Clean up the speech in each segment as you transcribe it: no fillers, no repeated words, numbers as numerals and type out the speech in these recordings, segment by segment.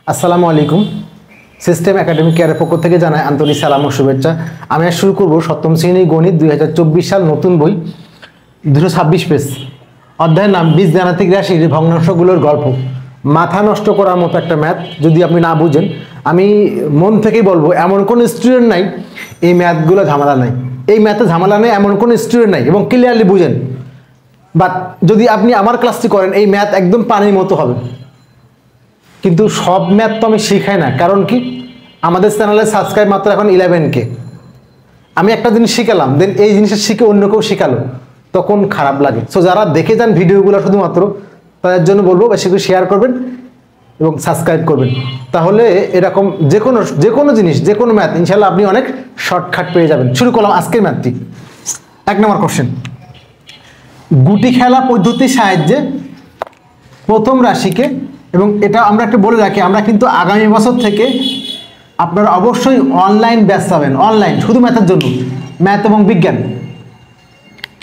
আসসালামু আলাইকুম। System academy কেয়ারের পক্ষ থেকে জানাই আন্তরিক সালাম ও শুভেচ্ছা। আমি আজ শুরু করব সপ্তম শ্রেণীর গণিত 2024 সাল নতুন বই 226 পেজ। অধ্যায়ের নাম বীজগাণিতিক রাশির ভগ্নাংশগুলোর গল্প। মাথা নষ্ট করার মতো একটা ম্যাথ। যদি আপনি না বুঝেন, আমি মন থেকেই বলবো, এমন কোনো স্টুডেন্ট নাই এই ম্যাথগুলো ঝামেলা নাই, এই ম্যাথে ঝামেলা নেই এমন কোনো স্টুডেন্ট নাই, এবং ক্লিয়ারলি বুঝেন। বাট যদি আপনি আমার ক্লাসটি করেন, এই ম্যাথ একদম পানির মতো হবে। কিন্তু সব ম্যাথ তো আমি শিখাই না, কারণ কি আমাদের চ্যানেলে সাবস্ক্রাইব মাত্র এখন 11K। আমি একটা জিনিস শিখালাম, দেন এই জিনিসটা শিখে অন্য কেউ শিখালো, তখন খারাপ লাগে। সো যারা দেখে যান ভিডিওগুলো শুধুমাত্র, তাদের জন্য বলবো বেশি করে শেয়ার করবেন এবং সাবস্ক্রাইব করবেন। তাহলে এরকম যে কোনো জিনিস, যে কোনো ম্যাথ ইনশাল্লাহ আপনি অনেক শর্টকাট পেয়ে যাবেন। শুরু করলাম আজকের ম্যাথটি। 1 নম্বর কোশ্চেন, গুটি খেলা পদ্ধতির সাহায্যে প্রথম রাশিকে, এবং এটা আমরা একটু বলে রাখি, আমরা কিন্তু আগামী বছর থেকে আপনারা অবশ্যই অনলাইন ব্যাচ পাবেন, অনলাইন শুধু ম্যাথের জন্য, ম্যাথ এবং বিজ্ঞান।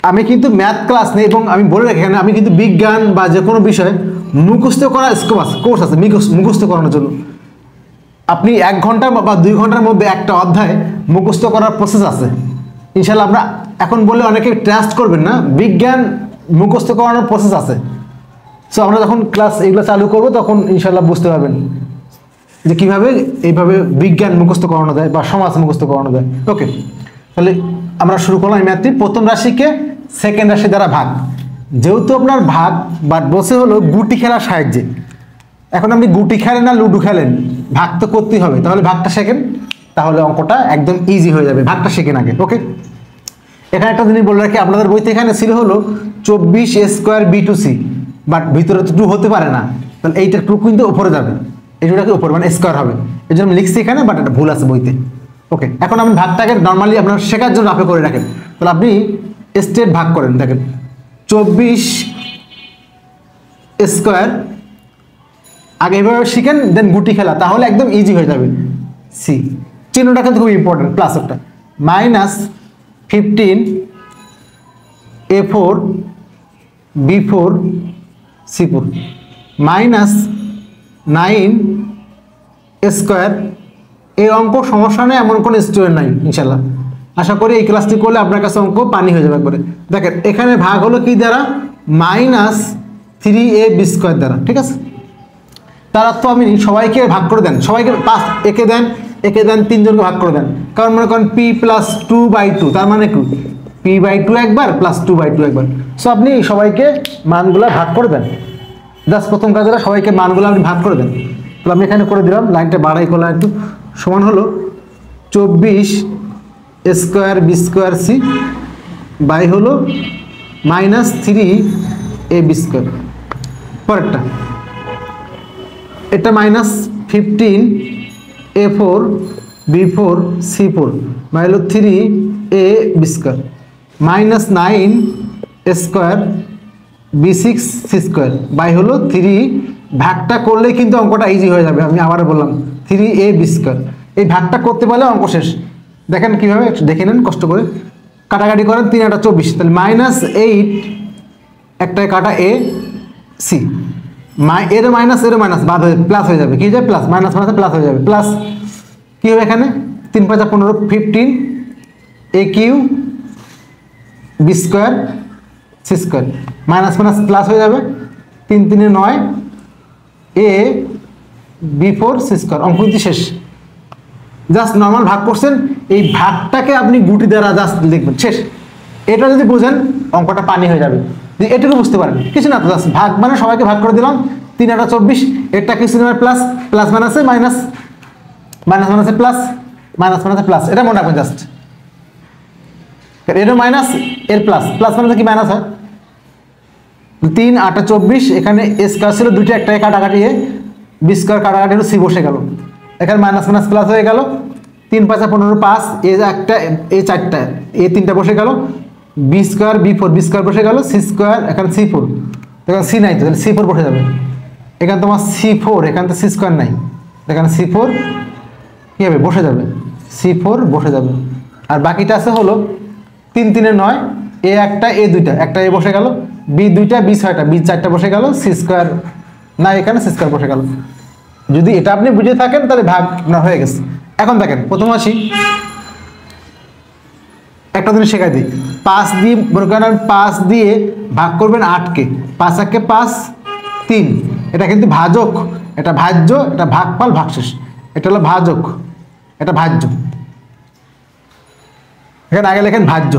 আমি কিন্তু ম্যাথ ক্লাস নেই, এবং আমি বলে রাখি এখানে আমি কিন্তু বিজ্ঞান বা যে কোনো বিষয় মুখস্থ করার কোর্স আছে মুখস্থ করানোর জন্য। আপনি 1 ঘন্টা বা 2 ঘন্টার মধ্যে একটা অধ্যায় মুখস্থ করার প্রসেস আছে ইনশাল্লাহ। আমরা এখন বলে অনেকে ট্রাস্ট করবেন না, বিজ্ঞান মুখস্থ করানোর প্রসেস আছে। সো আমরা যখন ক্লাস এগুলো চালু করব তখন ইনশাল্লাহ বুঝতে পারবেন যে কীভাবে এইভাবে বিজ্ঞান মুখস্থ করানো যায় বা সমাজ মুখস্থ করানো যায়। ওকে, তাহলে আমরা শুরু করলাম এই ম্যাথটি। প্রথম রাশিকে সেকেন্ড রাশি দ্বারা ভাগ। যেহেতু আপনার ভাগ বাট বসে হলো গুটি খেলার সাহায্যে। এখন আপনি গুটি খেলেন না লুডো খেলেন, ভাগ তো করতেই হবে। তাহলে ভাগটা শেখেন, তাহলে অঙ্কটা একদম ইজি হয়ে যাবে। ভাগটা শেখেন আগে। ওকে, এখানে একটা জিনিস বলে রাখি, আপনাদের বইতে এখানে ছিল হলো 24a² b2c, বাট ভিতরে তো 2 হতে পারে না, তাহলে এইটা 2 কিন্তু উপরে যাবে, এই 2টাকে উপরে মানে স্কোয়ার হবে। এই জন্য আমি লিখছি এখানে, বাট এটা ভুল আছে বইতে। ওকে, এখন আমি ভাগটাকে নর্মালি আপনার শেখার জন্য রাফে করে রাখেন। তাহলে আপনি স্টেট ভাগ করেন, দেখেন 24² আগে এভাবে শিখেন, দেন গুটি খেলা, তাহলে একদম ইজি হয়ে যাবে। সি চিহ্নটা কিন্তু খুব ইম্পর্টেন্ট, প্লাস একটা -15a4 b4 c4 -9² এই অঙ্ক সমস্যা নেই, এমন কোনো স্টুডেন্ট নাই ইনশাল্লাহ। আশা করি এই ক্লাসটি করলে আপনার কাছে অঙ্ক পানি হয়ে যাবে একবারে। দেখেন এখানে ভাগ হলো কি দ্বারা, -3ab² দ্বারা, ঠিক আছে। তার অর্থ আপনি সবাইকে ভাগ করে দেন, সবাইকে 5 একে দেন 3 জনকে ভাগ করে দেন। কারণ মনে করেন p+2/2, তার মানে কি p/2 একবার +2/2 একবার। সো আপনি সবাইকে মানগুলা ভাগ করে দেন। জাস্ট প্রথম কাজটা সবাইকে মানগুলো আপনি ভাগ করে দেন। তো আমি এখানে করে দিলাম, লাইনটা বাড়াই করলাম একটু, সমান হলো 24a² b² c বাই হলো -3ab²। পরেরটা এটা -15a4 b4 c4 বাই হলো 3ab² -9² b6 c² বাই হলো 3। ভাগটা করলে কিন্তু অঙ্কটা ইজি হয়ে যাবে। আমি আবার বললাম 3ab²। এই ভাগটা করতে পারলে অঙ্ক শেষ। দেখেন কিভাবে, দেখে নেন কষ্ট করে, কাটাকাটি করেন, 3 8 24, তাহলে -8 একটায় কাটা a c, এর মাইনাস বাদ হয়ে প্লাস হয়ে যাবে। কি হয়ে যাবে? প্লাস, মাইনাস মাইনাসে প্লাস হয়ে যাবে। প্লাস কি হবে এখানে, 3 5 15 15a³ b² c² minus minus plus হয়ে যাবে, 3 3 9 a b4 c²। অঙ্ক কিন্তু শেষ। জাস্ট নর্মাল ভাগ করছেন, এই ভাগটাকে আপনি গুটি দ্বারা জাস্ট লিখবেন, শেষ। এটা যদি বুঝেন অঙ্কটা পানি হয়ে যাবে। যদি এটুকু বুঝতে পারেন, কিছু না, তো জাস্ট ভাগ মানে সবাইকে ভাগ করে দিলাম, 3 8 24, এটা কিছু না, প্লাস প্লাস মাইনাসে মাইনাস, মাইনাস মাইনাসে প্লাস, মাইনাস মাইনাসে প্লাস, এটা মনে রাখবেন জাস্ট। এর মাইনাস এর প্লাস, প্লাস মাইনাসে কি মাইনাস হয়, 3 8 24, এখানে স্কোয়ার ছিল দুইটা, একটাকে কাটাকাটি এ b² কাটাকাটি হলো c বসে গেল, এখানে মাইনাস মাইনাস প্লাস হয়ে গেল, 3 5 15 5, এ একটা এ 4টা, এ 3টা বসে গেল, b² b4 b² বসে গেল, c², এখানে c4, এখানে c নাই তো, তাহলে c4 বসে যাবে। এখানে তোমার c4, এখানে তো c² নাই, এখানে c4 কি হবে, বসে যাবে, c4 বসে যাবে। আর বাকিটা আছে হলো 3 3 9, এ একটা এ দুইটা, একটা এ বসে গেল, বি দুইটা বি ছয়টা, বি চারটা বসে গেল, c² না এখানে c² বসে গেল। যদি এটা আপনি বুঝে থাকেন তাহলে ভাগ আপনার হয়ে গেছে। এখন দেখেন প্রথম আসি, একটা জিনিস শেখাই দিই। 5 দিয়ে মনে করেন 5 দিয়ে ভাগ করবেন 8কে, 5 1 5 3, এটা কিন্তু ভাজক, এটা ভাজ্য, এটা ভাগফল ভাগশেষ, এটা হলো ভাজক, এটা ভাজ্য। এখানে আগে লেখেন ভাজ্য,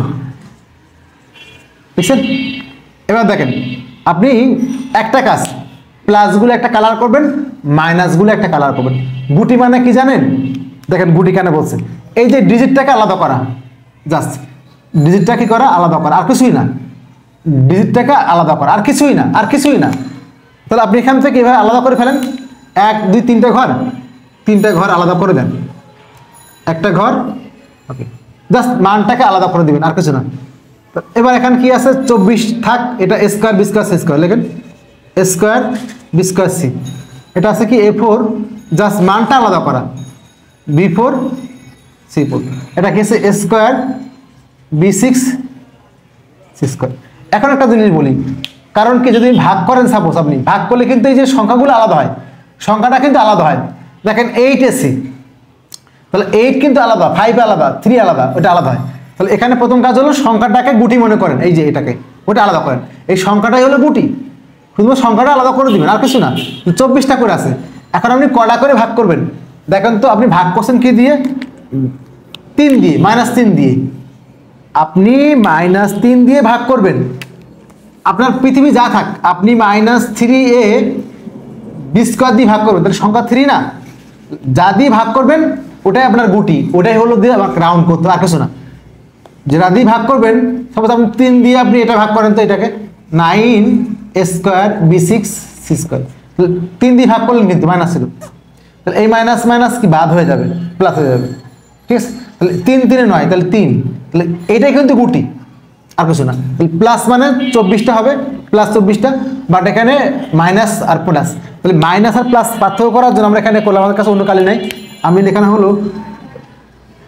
বুঝছেন? এবার দেখেন আপনি একটা কাজ, প্লাসগুলো একটা কালার করবেন, মাইনাসগুলো একটা কালার করবেন। গুটি মানে কি জানেন? দেখেন গুটি কেন বলছেন, এই যে ডিজিটটাকে আলাদা করা, জাস্ট ডিজিটটা কি করা, আলাদা করা, আর কিছুই না। ডিজিটটাকে আলাদা করা, আর কিছুই না, আর কিছুই না। তাহলে আপনি এখান থেকে এভাবে আলাদা করে ফেলেন, 1 2 3টে ঘর, 3টে ঘর আলাদা করে দেন, একটা ঘর, ওকে, জাস্ট মানটাকে আলাদা করে দিবেন, আর কিছু না। এবার এখানে কি আছে, 24 থাক, এটা a square b square c square, লেখেন a square b square c, এটা আছে কি a4, জাস্ট মানটা আলাদা করা, b4 c4, এটা কি আছে a square b6 c square. এখন একটা জিনিস বলি, কারণ কি যদি ভাগ করেন, সাপোজ আপনি ভাগ করলে কিন্তু এই যে সংখ্যাগুলো আলাদা হয়, সংখ্যাটা কিন্তু আলাদা হয়। দেখেন 8ac, তাহলে 8 কিন্তু আলাদা, 5 আলাদা, 3 আলাদা, ওটা আলাদা হয়। তাহলে এখানে প্রথম কাজ হলো সংখ্যাটাকে গুটি মনে করেন, এই যে এটাকে ওটা আলাদা করেন, এই সংখ্যাটাই হলো গুটি, শুধুমাত্র সংখ্যাটা আলাদা করে দিবেন, আর কিছু না। 24টা করে আছে, এখন আপনি কটা করে ভাগ করবেন? দেখেন তো আপনি ভাগ করছেন কি দিয়ে? 3 দিয়ে, -3 দিয়ে। আপনি -3 দিয়ে ভাগ করবেন, আপনার পৃথিবী যা থাক, আপনি -3a b স্কয়ার দিয়ে ভাগ করবেন, তাহলে সংখ্যা 3 না? যা দিয়ে ভাগ করবেন ওটাই আপনার গুটি, ওটাই হলো দিয়ে আমাকে রাউন্ড করতে, আর কিছু না। যেটা দিয়ে ভাগ করবেন, সাপোজ আপনি 3 দিয়ে আপনি এটা ভাগ করেন, তো এটাকে 9a square b6 c square, 3 দিয়ে ভাগ করলেন কিন্তু মাইনাস ছিল, তাহলে এই মাইনাস মাইনাস কি বাদ হয়ে যাবে, প্লাস হয়ে যাবে, ঠিক আছে? তাহলে 3 3 9, তাহলে 3, তাহলে এটাই কিন্তু গুটি, আর কিছু না। তাহলে প্লাস মানে 24টা হবে, প্লাস 24টা, বাট এখানে মাইনাস আর প্লাস, তাহলে মাইনাস আর প্লাস পার্থক্য করার জন্য আমরা এখানে করলাম, আমাদের কাছে অন্য কালি নাই, আমি এখানে হলো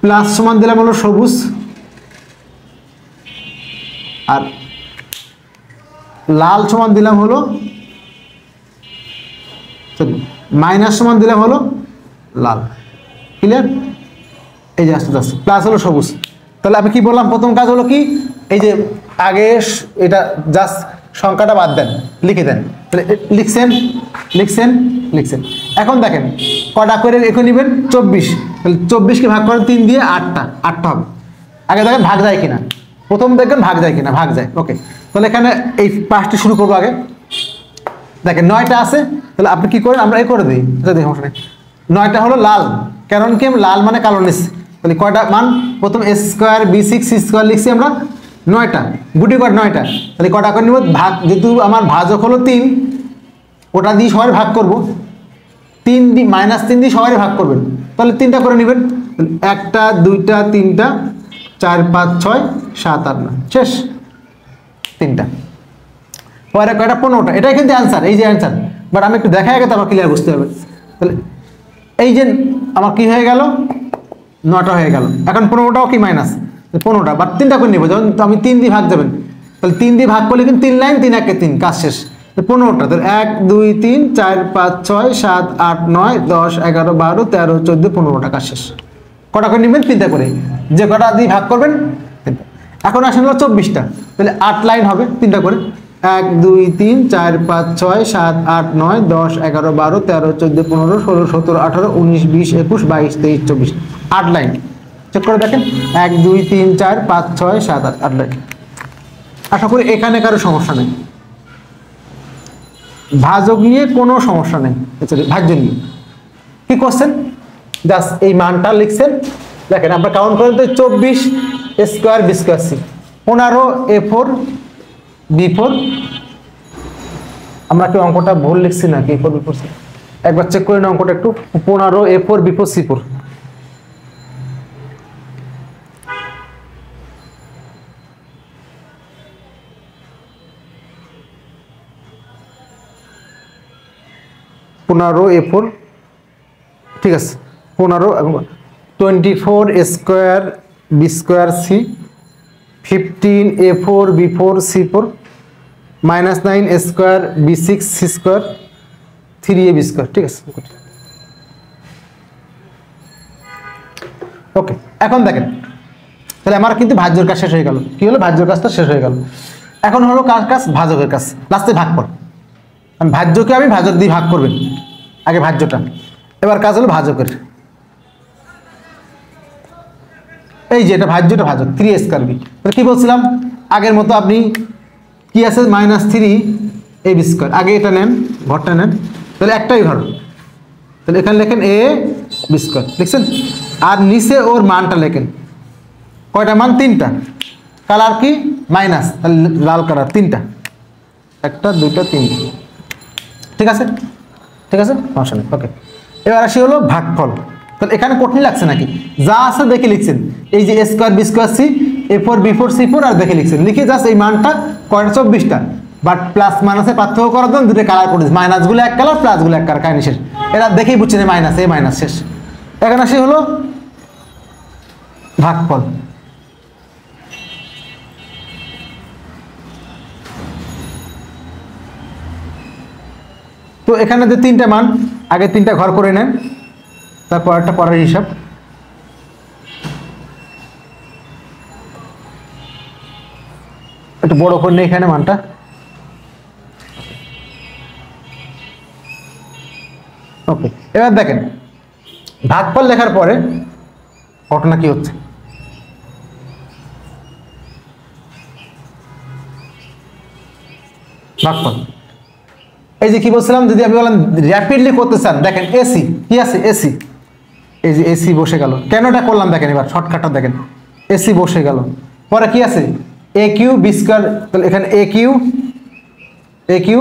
প্লাস সমান দিলাম হলো সবুজ, আর লাল সমান দিলাম হলো, মাইনাস সমান দিলাম হলো লাল, ক্লিয়ার? এই যে আসতে আসতে প্লাস হলো সবুজ। তাহলে আমি কি বললাম, প্রথম কাজ হলো কি, এই যে আগে এটা জাস্ট সংখ্যাটা বাদ দেন, লিখে দেন, তাহলে লিখছেন লিখছেন লিখছেন। এখন দেখেন কটা করে এখন নেবেন, 24, তাহলে 24কে ভাগ করেন 3 দিয়ে, 8টা হবে। আগে দেখেন ভাগ যায় কিনা, প্রথম দেখেন ভাগ যায় কিনা, ভাগ যায়, ওকে। তাহলে এখানে এই 5টি শুরু করবো আগে, দেখেন 9টা আছে, তাহলে আপনি কি করেন, আমরা এই করে দিই, দেখুন 9টা হলো লাল, কারণ কি লাল মানে কালো নিচ্ছি, তাহলে কয়টা মান, প্রথম a square b6 c square লিখছি আমরা 9টা, গুটি কয়টা 9টা, তাহলে কটা করে নিব, ভাগ, যেহেতু আমার ভাজক হলো 3, ওটা দিয়ে সবাই ভাগ করব, 3 দিয়ে -3 দিয়ে সবাই ভাগ করবেন, তাহলে 3টা করে নেবেন, 1টা 2টা 3টা 4 5 6 7 8 9, শেষ 3টা। পরে কয়টা, 15টা, এটাই কিন্তু অ্যান্সার, এই যে অ্যান্সার, বাট আমি একটু দেখাই আগে, তারপর ক্লিয়ার বুঝতে হবে। তাহলে এই যে আমার কি হয়ে গেল, 9টা হয়ে গেল, এখন 15টাও কি মাইনাস 15টা, বাট 3টা করে নিব, যখন আমি 3 দিয়ে ভাগ যাবেন, তাহলে 3 দিয়ে ভাগ করলে কিন্তু 3 লাইন, 3 1 3, কাজ শেষ। 15টা, তাহলে 1 2 3 4 5 6 7 8 9 10 11 12 13 14 15টা, কাজ শেষ। কটা করে নেবেন, 3টা করে, যে কটা দিয়ে ভাগ করবেন 3টা। এখন আসেন হলো 24টা, তাহলে 8 লাইন হবে, 3টা করে, 1 2 3 4 5 6 7 8 9 10 11 12 13 14 15 16 17 18 19 20 21 22 23 24, 8 লাইন, চেক করে দেখেন, 1 2 3 4 5 6 7 8, 8 লাইন। আশা করি এখানে কারো সমস্যা নেই, ভাজক নিয়ে কোনো সমস্যা নেই, ভাজ্য নিয়ে কি করছেন, জাস্ট এই মানটা লিখছেন। দেখেন আমরা কাউন্ট করেন তো, 24 a square b square c, 15 a4 b4, আমরা কি অঙ্কটা ভুল লিখছি নাকি, একবার চেক করে নিন অঙ্কটা একটু, 15 a4 b4 c4, A4, ঠিক আছে, 15 24 a square b square c, 15 a4 b4 c4, -9 a square b6 c square, 3 a b square, ঠিক আছে। ওকে, এখন দেখেন তাহলে আমার কিন্তু ভাজ্যর কাজ শেষ হয়ে গেল। কি হলো? ভাজ্যর কাজটা শেষ হয়ে গেল। এখন হলো কার কাজ? ভাজকের কাজ। লাস্টে ভাগফল। ভাজ্যকে আমি ভাজক দিয়ে ভাগ করবেন, আগে ভাজ্যটা। এবার কাজ হলো ভাজকের। এই যে এটা ভাজ্যটা ভাজক 3a স্কয়ার বি। তাহলে কি বলছিলাম? আগের মতো আপনি কি আছে -3ab স্কয়ার, আগে এটা নেন, ঘরটা নেন, তাহলে একটাই ঘর, তাহলে এখানে লেখেন a b স্কয়ার লিখছেন, আর নিচে ওর মানটা লেখেন। কয়টা মান? 3টা। কালার কি? মাইনাস, তাহলে লাল কালার 3টা, 1টা 2টা 3টা। ঠিক আছে, ঠিক আছে, সমস্যা নেই। ওকে, এবার আসি হলো ভাগফল। তাহলে এখানে কঠিন লাগছে নাকি? যা আছে দেখে লিখছেন, এই যে a square b square c, a4 b4 c4 আর দেখে লিখছেন, লিখে জাস্ট এই মানটা কয়টা? 24টা। বাট প্লাস মাইনাসে পার্থক্য করার জন্য দুটো কালার করে দিচ্ছি, মাইনাসগুলো এক কালার, প্লাসগুলো এক কালার, কাহিনী শেষ। এরা দেখেই বুঝছেন মাইনাস, এ মাইনাস, শেষ। এখন আসি হলো ভাগফল। তো এখানে যে 3টা মান, আগে 3টা ঘর করে নেন, তারপর একটা পরের হিসাব। একটু বড় করে নেই এখানে মানটা। ওকে, এবার দেখেন ভাগফল লেখার পরে ঘটনা কি হচ্ছে। ভাগফল এই যে কি বলছিলাম, যদি আমি বললাম র্যাপিডলি করতে চান, দেখেন এসি কি আছে? এসি, এই যে এসি বসে গেল। কেন এটা করলাম দেখেন, এবার শর্টকাটটা দেখেন, এসি বসে গেল। পরে কি আছে? এ কিউ বি স্কয়ার, তাহলে এখানে A Q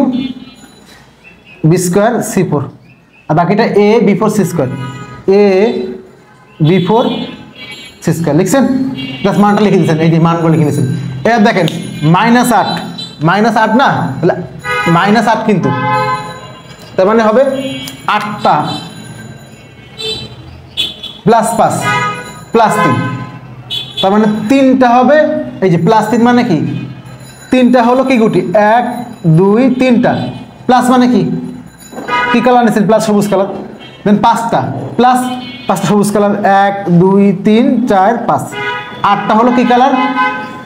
B square c4, আর বাকিটা a b4 c square, a b4 c square লিখছেন, প্লাস মানটা লিখে দিচ্ছেন, এই যে মানগুলো লিখে দিচ্ছেন। এবার দেখেন -8 না, তাহলে -8 কিন্তু, তার মানে হবে 8টা প্লাস 5 প্লাস 3, তার মানে 3টা হবে। এই যে +3 মানে কি? 3টা হলো কি গুটি? 1 2 3টা, প্লাস মানে কি? কি কালার নিয়েছেন? প্লাস সবুজ কালার। দেন 5টা প্লাস 5টা সবুজ কালার, 1 2 3 4 5। 8টা হলো কি কালার?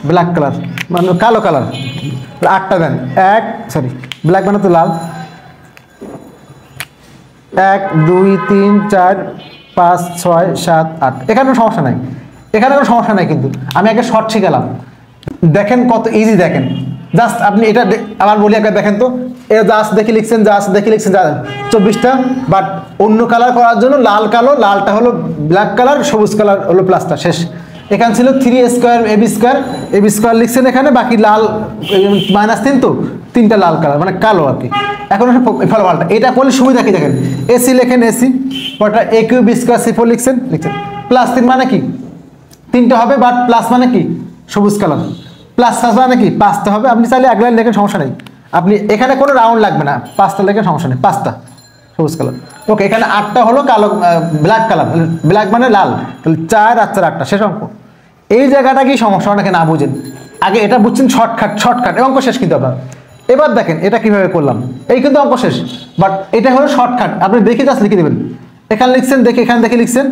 ব্ল্যাক কালার, মানে কালো কালার। 8টা দেন, ব্ল্যাক মানে তো লাল। 1 2 3 4 5 6 7 8। এখানে কোনো সমস্যা নাই, এখানে কোনো সমস্যা নাই, কিন্তু আমি আগে শর্ট শিখালাম। দেখেন কত ইজি, দেখেন জাস্ট আপনি এটা আবার বলি একবার দেখেন তো, এটা জাস্ট দেখে লিখছেন, 24টা, বাট অন্য কালার করার জন্য লাল কালো, লালটা হলো ব্ল্যাক কালার, সবুজ কালার হলো প্লাসটা, শেষ। এখানে ছিল 3a স্কয়ার ab স্কয়ার লিখছেন এখানে, বাকি লাল -3, তো 3টা লাল কালার মানে কালো আর কি। এখন ফলাফলটা এটা করলে সুবিধা কি দেখেন, এসি লেখেন, এসি পরটা a কিউ b স্কয়ার c4 লিখছেন, +3 মানে কি? 3টা হবে, বাট প্লাস মানে কি? সবুজ কালার, প্লাস মানে কি? 5টা হবে। আপনি চাইলে এক লাইন লেখেন, সমস্যা নেই। আপনি এখানে কোনো রাউন্ড লাগবে না, 5টা লেখেন, সমস্যা নেই, 5টা সবুজ কালার। ওকে, এখানে 8টা হলো কালো, ব্ল্যাক কালার, ব্ল্যাক মানে লাল, তাহলে 4 আর 4 8টা, শেষ অঙ্ক। এই জায়গাটা কি সমস্যা অনেকে না বুঝেন, আগে এটা বুঝছেন শর্টকাট, অঙ্ক শেষ কিন্তু আপনার। এবার দেখেন এটা কিভাবে করলাম, এই কিন্তু অঙ্ক শেষ, বাট এটা হলো শর্টকাট। আপনি দেখে জাস্ট লিখে দেবেন, এখানে লিখছেন দেখে, এখানে দেখে লিখছেন।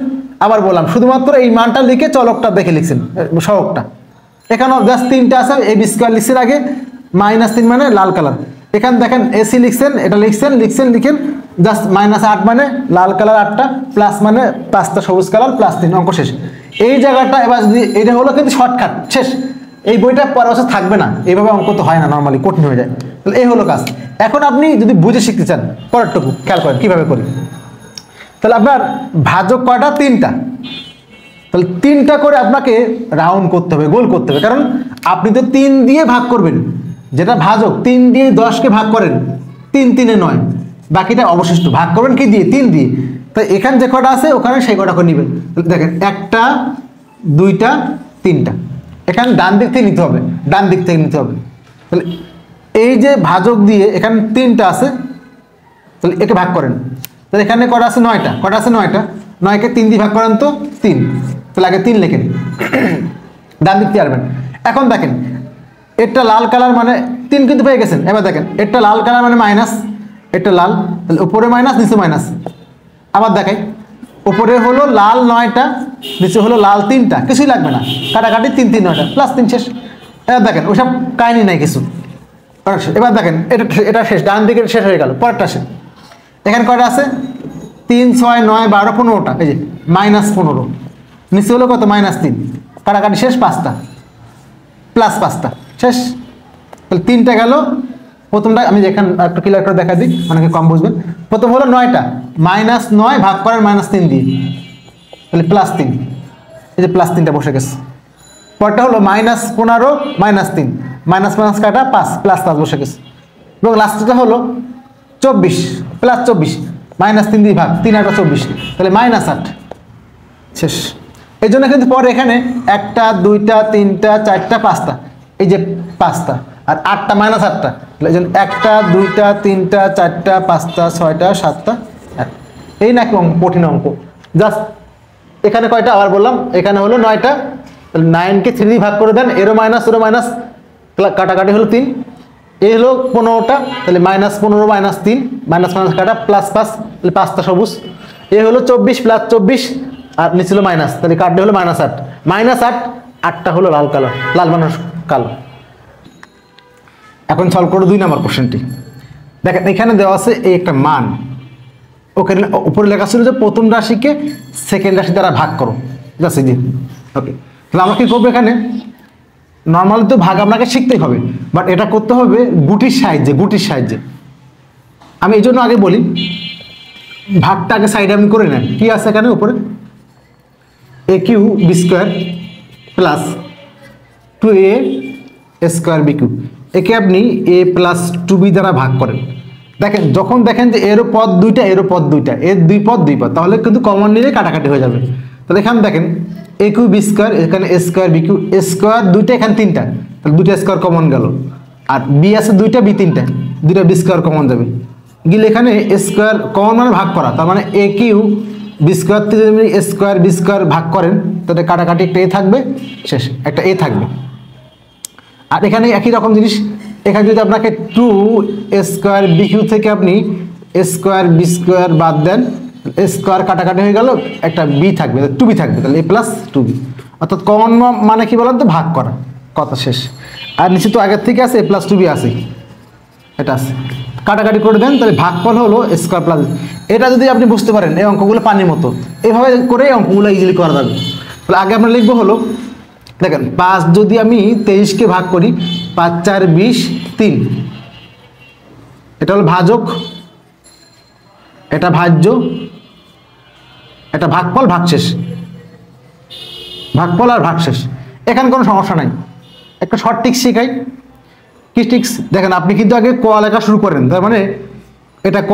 আবার বললাম শুধুমাত্র এই মানটা লিখে চলকটা দেখে লিখছেন, সহগটা। এখানেও জাস্ট 3টা আছে, ab স্কয়ার লিখছেন আগে, -3 মানে লাল কালার। এখানে দেখেন এসি লিখছেন, এটা লিখেন জাস্ট -8 মানে লাল কালার 8টা, প্লাস মানে 5টা সবুজ কালার, +3, অঙ্ক শেষ। এই জায়গাটা এবার যদি এটা হলো কিন্তু শর্টকাট, শেষ। এই বইটা পরের বছর থাকবে না, এইভাবে অঙ্ক তো হয় না, নর্মালি কঠিন হয়ে যায়। তাহলে এই হলো কাজ। এখন আপনি যদি বুঝে শিখতে চান, পরেরটুকু খেয়াল করেন কিভাবে করি। তাহলে আপনার ভাজক কয়টা? 3টা। তাহলে 3টা করে আপনাকে রাউন্ড করতে হবে, গোল করতে হবে, কারণ আপনি তো 3 দিয়ে ভাগ করবেন, যেটা ভাজক 3 দিয়ে 10কে ভাগ করেন, 3 3 এ 9, বাকিটা অবশিষ্ট ভাগ করবেন কি দিয়ে? 3 দিয়ে। তাই এখানে যে কটা আছে ওখানে সেই কটা করে নেবেন। দেখেন 1টা 2টা 3টা, এখানে ডান দিক থেকে নিতে হবে, তাহলে এই যে ভাজক দিয়ে এখানে 3টা আছে, তাহলে একে ভাগ করেন। তাহলে এখানে কটা আছে? 9টা। কটা আছে? 9টা। 9কে 3 দিয়ে ভাগ করেন তো 3, তাহলে আগে 3 লেখেন, ডান দিক দিয়ে আসবেন। এখন দেখেন এটা লাল কালার মানে 3 কিন্তু পেয়ে গেছেন। এবার দেখেন এটা লাল কালার মানে মাইনাস, এটা লাল, তাহলে উপরে মাইনাস নিচে মাইনাস। আবার দেখাই, উপরে হলো লাল 9টা, নিচে হলো লাল 3টা, কিছুই লাগবে না, কাটাকাটি 3 3 9টা প্লাস 3 শেষ। এবার দেখেন ওইসব কাহিনী নাই কিছু। এবার দেখেন এটা শেষ, ডান দিকে শেষ হয়ে গেল, পরেরটা শেষ। এখানে কয়টা আছে? 3 6 9 12 15টা, এই যে -15, নিচে হলো কত? -3, কাটাকাটি শেষ, 5টা প্লাস 5টা শেষ। তাহলে 3টা গেল। প্রথমটা আমি যেখানে একটু ক্লিয়ার করে দেখা দিই, অনেকে কম বুঝবেন। প্রথম হলো 9টা, -9 ভাগ করার -3 দিয়ে, তাহলে +3, এই যে +3টা বসে গেছে। পরটা হলো -15 -3, মাইনাস কাটা 5 প্লাস 5 বসে গেছে। এবং লাস্টটা হলো 24 প্লাস 24 -3 দিয়ে ভাগ, 3 8 24, তাহলে -8 শেষ। এই জন্য কিন্তু পরে এখানে 1টা 2টা 3টা 4টা 5টা, এই যে 5টা, আর 8টা -8টা, এই জন্য 1টা 2টা 3টা 4টা 5টা 6টা 7টা 8। এই নাকি কঠিন অঙ্ক। জাস্ট এখানে কয়টা আবার বললাম, এখানে হলো 9টা, তাহলে 9কে 3 দিয়ে ভাগ করে দেন, এরো মাইনাস ওরো মাইনাস, কাটাকাটি হলো 3, এই হলো 15টা, তাহলে -15 -3, মাইনাস কাটা +5, তাহলে 5টা সবুজ। এ হলো 24 প্লাস 24, আর নিচে হলো মাইনাস, তাহলে কাটলে হলো -8, -8, 8টা হলো লাল কালো, লাল মানুষ কালো। এখন সলভ করো 2 নম্বর কোশ্চেনটি। দেখেন এখানে দেওয়া আছে এই একটা মান, ওখানে উপরে লেখা ছিল যে প্রথম রাশিকে সেকেন্ড রাশি দ্বারা ভাগ করো, জাস্ট জি। ওকে, তাহলে আমরা কি করবো? এখানে নর্মালি তো ভাগ আপনাকে শিখতেই হবে, বাট এটা করতে হবে গুটির সাহায্যে। আমি এই জন্য আগে বলি, ভাগটা আগে সাইডে আপনি করে নেন। কি আছে এখানে উপরে? a³ b² plus 2a² b³, একে আপনি a প্লাস 2b দ্বারা ভাগ করেন। দেখেন যখন দেখেন যে এরও পদ দুইটা, এর 2 পদ, তাহলে কিন্তু কমন নিলে কাটাকাটি হয়ে যাবে। তাহলে এখানে দেখেন a³ b², এখানে a² b³ স্কোয়ার দুইটা, এখানে 3টা, তাহলে 2টা স্কোয়ার কমন গেল। আর বি আছে 2টা, বি 3টা, 2টা b² কমন যাবে গেলে এখানে স্কোয়ার কমন মানে ভাগ করা, তার মানে a³ b² থেকে যদি স্কোয়ার b² ভাগ করেন, তাহলে কাটাকাটি একটা a থাকবে, শেষ, একটা a থাকবে। আর এখানে একই রকম জিনিস, এখানে যদি আপনাকে 2a² b³ থেকে আপনি স্কোয়ার b² বাদ দেন, স্কোয়ার কাটাকাটি হয়ে গেল, একটা বি থাকবে, 2b থাকবে, তাহলে a প্লাস 2b, অর্থাৎ কমন মানে কি বলেন তো? ভাগ করা, কথা শেষ। আর নিচে তো আগের থেকে আছে a প্লাস 2b আছে, এটা আছে, কাটাকাটি করে দেন, তাহলে ভাগফল হলো স্কোয়ার প্লাস। এটা যদি আপনি বুঝতে পারেন, এই অঙ্কগুলো পানির মতো, এইভাবে করে অঙ্কগুলো ইজিলি করা যাবে। তাহলে আগে আমরা লিখবো হলো, দেখেন 5 যদি আমি 23কে ভাগ করি, 5 4 20 3, এটা হলো ভাজক, এটা ভাজ্য, এটা ভাগফল, ভাগশেষ, ভাগফল আর ভাগশেষ। এখানে কোনো সমস্যা নাই। একটা শর্ট ট্রিক্স শেখাই। কি ট্রিক্স? দেখেন আপনি কিন্তু আগে ক লেখা শুরু করেন, তার মানে এটা ক,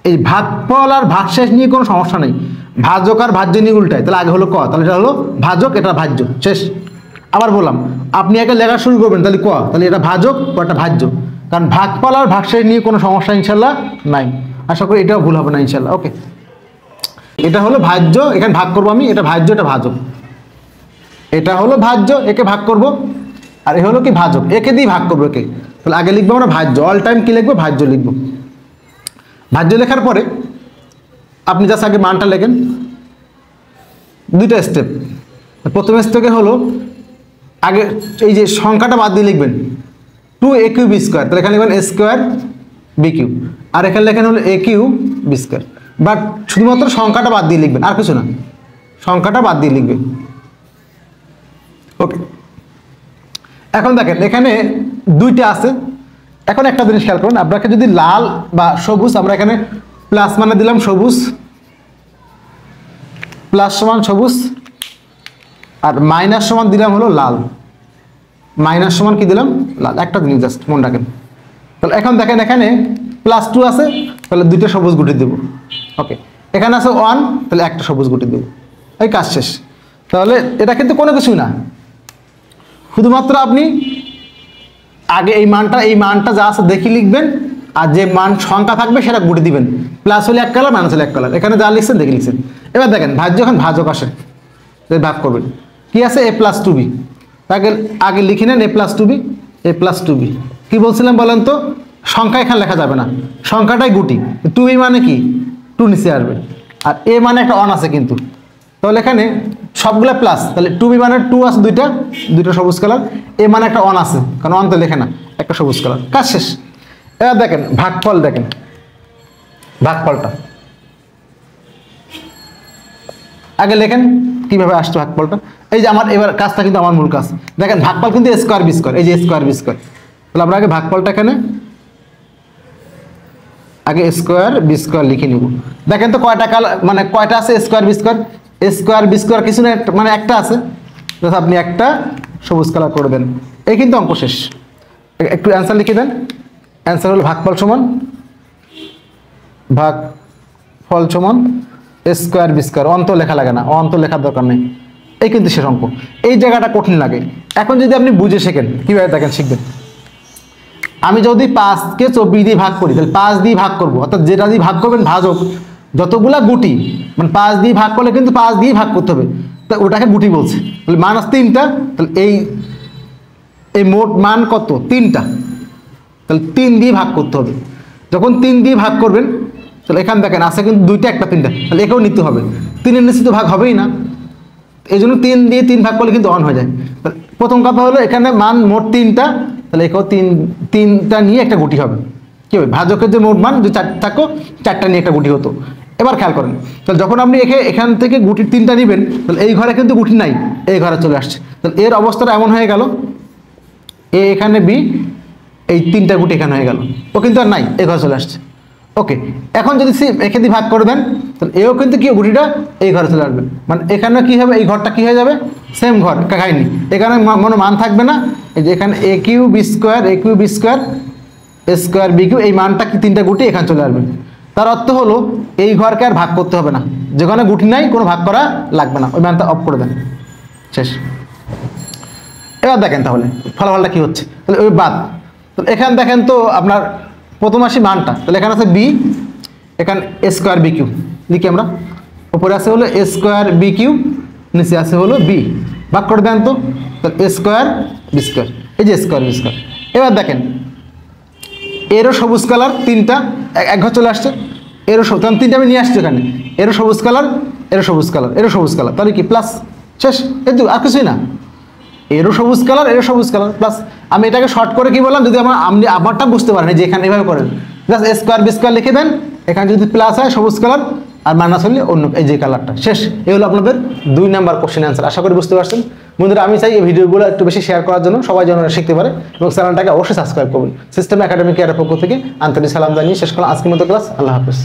এই ভাগফল আর ভাগশেষ নিয়ে কোনো সমস্যা নেই, ভাজক আর ভাজ্য নিয়ে উল্টায়, তাহলে আগে হলো ক, তাহলে এটা হলো ভাজক, এটা ভাজ্য, শেষ। আবার বললাম, আপনি আগে লেখা শুরু করবেন, তাহলে ক, তাহলে এটা ভাজক, এটা ভাজ্য, কারণ ভাগফল আর ভাগশেষ নিয়ে কোনো সমস্যা ইনশাল্লাহ নাই। আশা করি এটাও ভুল হবে না ইনশাল্লাহ। ওকে, এটা হলো ভাজ্য, এখানে ভাগ করবো আমি, এটা ভাজ্য, এটা ভাজক, এটা হলো ভাজ্য, একে ভাগ করব, আর এ হলো কি ভাজক, একে দিয়ে ভাগ করবো একে। তাহলে আগে লিখবো আমরা ভাজ্য, অল টাইম কি লিখবো? ভাজ্য লিখবো। ভাজ্য লেখার পরে আপনি জাস্ট আগে মানটা লেখেন, 2টা স্টেপ। প্রথম স্টেপে হলো আগে এই যে সংখ্যাটা বাদ দিয়ে লিখবেন 2a³ b², তাহলে এখানে লিখবেন a² b³, আর এখানে লেখেন হলো a³ b², বাট শুধুমাত্র সংখ্যাটা বাদ দিয়ে লিখবেন, আর কিছু না, সংখ্যাটা বাদ দিয়ে লিখবেন। ওকে, এখন দেখেন এখানে 2টা আছে। এখন একটা জিনিস খেয়াল করুন, আপনাকে যদি লাল বা সবুজ, আমরা এখানে প্লাস মানে দিলাম সবুজ, প্লাস সমান সবুজ, আর মাইনাস সমান দিলাম হলো লাল, মাইনাস সমান কি দিলাম? লাল। একটা জিনিস জাস্ট মনে রাখেন। তাহলে এখন দেখেন এখানে +2 আছে, তাহলে 2টা সবুজ গুটি দেবো। ওকে, এখানে আছে 1, তাহলে একটা সবুজ গুটি দেবো, এই কাজ শেষ। তাহলে এটা কিন্তু কোনো কিছুই না, শুধুমাত্র আপনি আগে এই মানটা যা আছে দেখি লিখবেন, আর যে মান সংখ্যা থাকবে সেটা গুটি দিবেন, প্লাস হলে 1 কালার, মাইনাস হলে 1 কালার, এখানে যা লিখছেন দেখে লিখছেন। এবার দেখেন ভাজ্য, যখন ভাজক আসে ভাগ করবেন, কি আছে? a প্লাস 2b, তাকে আগে লিখে নেন, a plus 2b, a plus 2b। কি বলছিলাম বলেন তো? সংখ্যা এখানে লেখা যাবে না, সংখ্যাটাই গুটি, 2b মানে কি? 2 নিচে আসবে, আর এ মানে একটা অন আছে কিন্তু, তাহলে এখানে সবগুলা প্লাস, তাহলে টু বি মানে টু আছে দুইটা সবুজ কালার, এ মানে একটা অন আছে কারণ অন তো লেখে না, একটা সবুজ কালার, কাজ শেষ। এবার দেখেন ভাগফল, দেখেন ভাগফলটা আগে লেখেন কিভাবে আসছে ভাগফলটা। এই যে আমার এবার কাজটা কিন্তু আমার মূল কাজ, দেখেন ভাগফল কিন্তু এ স্কোয়ার বি স্কোয়ার, এই যে স্কোয়ার বি স্কোয়ার, তাহলে আমরা আগে ভাগফলটা এখানে আগে স্কোয়ার বি স্কোয়ার লিখে নিব। দেখেন তো কয়টা কালার মানে কয়টা আছে square b square, square b square কিছু না মানে একটা আছে, আপনি একটা সবুজ কালার করে দেন, এই কিন্তু অঙ্ক শেষ। একটু অ্যান্সার লিখে দেন, অ্যান্সার হলো ভাগফল সমান স্কোয়ার বি স্কোয়ার, অন্ত লেখা লাগে না, অন্ত লেখার দরকার নেই, এই কিন্তু শেষ অঙ্ক। এই জায়গাটা কঠিন লাগে, এখন যদি আপনি বুঝে শেখেন কীভাবে দেখেন শিখবেন। আমি যদি 5কে 24 দিয়ে ভাগ করি, তাহলে 5 দিয়ে ভাগ করবো, অর্থাৎ যেটা দিয়ে ভাগ করবেন ভাজক যতগুলা গুটি, মানে 5 দিয়ে ভাগ করলে কিন্তু 5 দিয়ে ভাগ করতে হবে, তা ওটাকে গুটি বলছে। তাহলে মান আছে 3টা, তাহলে এই মোট মান কত 3টা, তাহলে 3 দিয়ে ভাগ করতে হবে। যখন 3 দিয়ে ভাগ করবেন তাহলে এখানে দেখেন আছে কিন্তু 2টা 1টা 3টা, তাহলে একেও নিতে হবে, 3-এর নিচে তো ভাগ হবেই না, এই জন্য 3 দিয়ে 3 ভাগ করলে কিন্তু অন হয়ে যায়। প্রথম কথা হলো এখানে মান মোট 3টা, তাহলে একেও 3টা নিয়ে একটা গুটি হবে, কি হবে ভাজকের যে মোট মান যে 4 থাকো 4টা নিয়ে একটা গুটি হতো। এবার খেয়াল করেন, তাহলে যখন আপনি এখান থেকে গুটির 3টা নেবেন, তাহলে এই ঘরে কিন্তু গুটি নাই, এই ঘরে চলে আসছে, তাহলে এর অবস্থাটা এমন হয়ে গেল, এ এখানে বি, এই 3টা গুটি এখানে হয়ে গেল, ও কিন্তু আর নাই, এই ঘরে চলে আসছে। ওকে, এখন যদি এখানে ভাগ করে দেন তাহলে এও কিন্তু কি গুটিটা এই ঘরে চলে আসবে, মানে এখানে কি হবে এই ঘরটা কি হয়ে যাবে সেম ঘর কাকাইনি, এখানে কোনো মান থাকবে না, এই যে এখানে A Q B square square B Q, এই মানটা কি 3টা গুটি এখানে চলে আসবে। তার অর্থ হলো এই ঘরকে আর ভাগ করতে হবে না, যেখানে গুটি নাই কোনো ভাগ করা লাগবে না, ওই মানটা অফ করে দেন, শেষ। এবার দেখেন তাহলে ফলাফলটা কি হচ্ছে, তাহলে ওই বাদ, তাহলে এখানে দেখেন তো আপনার প্রথম আসি মানটা, তাহলে এখানে আছে বি, এখানে স্কোয়ার বি কিউ লিখি আমরা, উপরে আছে হলো স্কোয়ার বি কিউ, নিচে আছে হলো বি, ভাগ করে দেন তো, তাহলে স্কোয়ার বি স্কোয়ার, এই যে স্কোয়ার বি স্কোয়ার। এবার দেখেন এরও সবুজ কালার 3টা এক ঘর চলে আসছে, এরও তখন 3টা আমি নিয়ে আসছি এখানে, এরও সবুজ কালার এরও সবুজ কালার এরও সবুজ কালার, তাহলে কি প্লাস, শেষ, এই তো আর কিছুই না, এরও সবুজ কালার এরও সবুজ কালার প্লাস। আমি এটাকে শর্ট করে কি বললাম, যদি আপনি আমারটা বুঝতে পারেন যে এখানে এভাবে করেন, জাস্ট স্কোয়ার বি স্কোয়ার লিখে দেন, এখানে যদি প্লাস হয় সবুজ কালার আর মাইনাস হলে অন্য এই যে কালারটা, শেষ। এই হলো আপনাদের 2 নাম্বার কোশ্চেন অ্যান্সার। আশা করি বুঝতে পারছেন বন্ধুরা। আমি চাই এই ভিডিওগুলো একটু বেশি শেয়ার করার জন্য, সবাই যেন শিখতে পারে, এবং চ্যানেলটাকে অবশ্যই সাবস্ক্রাইব করবেন। সিস্টেম একাডেমি কেয়ারের পক্ষ থেকে আন্তরিক সালাম জানিয়ে শেষ করলাম আজকের মতো ক্লাস। আল্লাহ হাফেজ।